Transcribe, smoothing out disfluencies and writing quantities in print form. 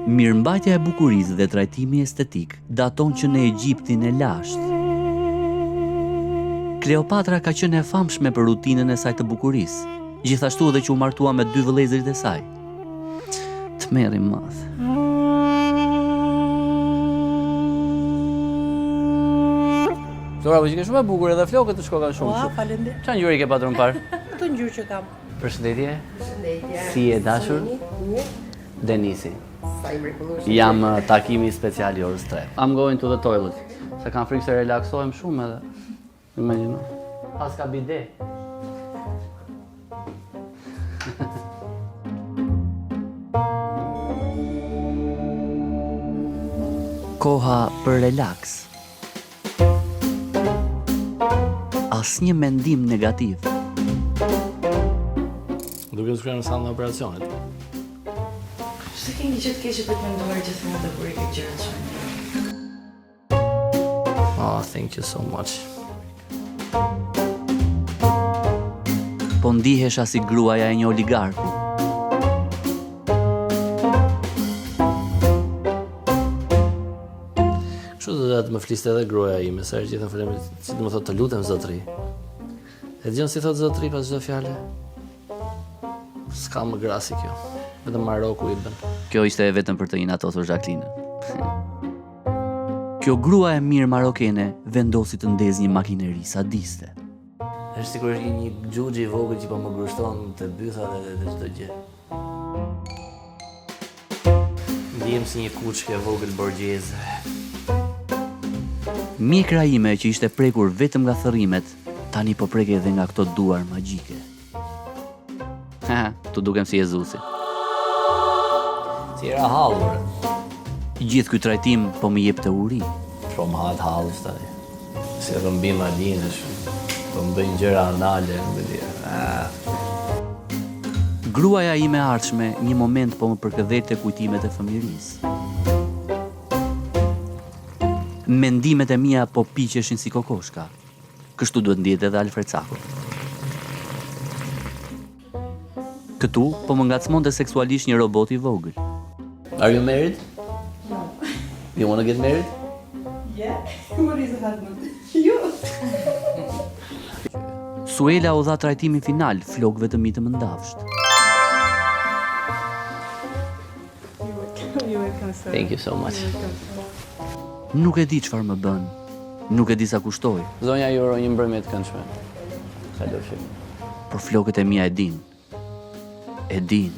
Mirëmbajtja e bukurisë dhe trajtimi estetik daton që në Egjiptin e lashtë. Kleopatra ka qenë e famshme për rutinën e saj të bukurisë, gjithashtu edhe që u martua me 2 vëllezërit e saj. Tmerri madh. Flora, po që ke shumë e bukur edhe flokët të shkokan shumë. Ua, faleminderit. Çfarë ngjyre ke patur më parë? Këtë ngjyrë që kam. Përshëndetje. Përshëndetje. Si e dashur? Mirë. Denisi. Sa i mrekullueshëm. Jam takimi special i orës 3. I'm going to the toilet. Se kam frikë se relaksohem shumë edhe. Imagjino. Pas ka bide. Koha për relaks. Asnjë mendim negativ. Duke të shkruar në sallën e operacionit. Se keni që të keqe për të menduar gjithmonë të bëri këtë gjëra shumë. Oh, thank you so much. Po ndihesha si gruaja e një oligarku. Kështu do të më fliste edhe gruaja ime, sa herë gjithë falem, si do më thotë të lutem zotëri. E dëgjon si thotë zotëri pas çdo fjale? S'ka më grasi kjo. Vetëm Maroku i bën. Kjo ishte e vetëm për të inatosur Jacqueline. Kjo grua e mirë marokene vendosi të ndezë një makineri sadiste. Është sigurisht një xhuxhi i vogël që po më grushton të bytha dhe çdo gjë. Ndihem si një kuçke e vogël borgjeze. Mjekra ime që ishte prekur vetëm nga thërrimet, tani po prek edhe nga këto duar magjike. Ha, tu dukem si Jezusi. Si era hallur. Gjithë ky trajtim po më jepte uri. Po më hat hallus tani. Si rrëmbim alinësh. Po më bëjnë gjëra anale, më di. Gruaja ime ardhshme një moment po më përkëdhete kujtimet e fëmijërisë. Mendimet e mia po piqeshin si kokoshka. Kështu duhet ndihet edhe Alfred Saku. Këtu po më ngacmonte seksualisht një robot i vogël. Are you married? No. You wanna get married? Yeah. What is a husband? You. Suela u dha trajtimin final flokëve të mi të mëndafsht. Thank you so much. Nuk e di çfarë më bën. Nuk e di sa kushtoi, Zonja ju uroj një mbrëmje të këndshme. Kalofshi. por flokët e mia e din. E din.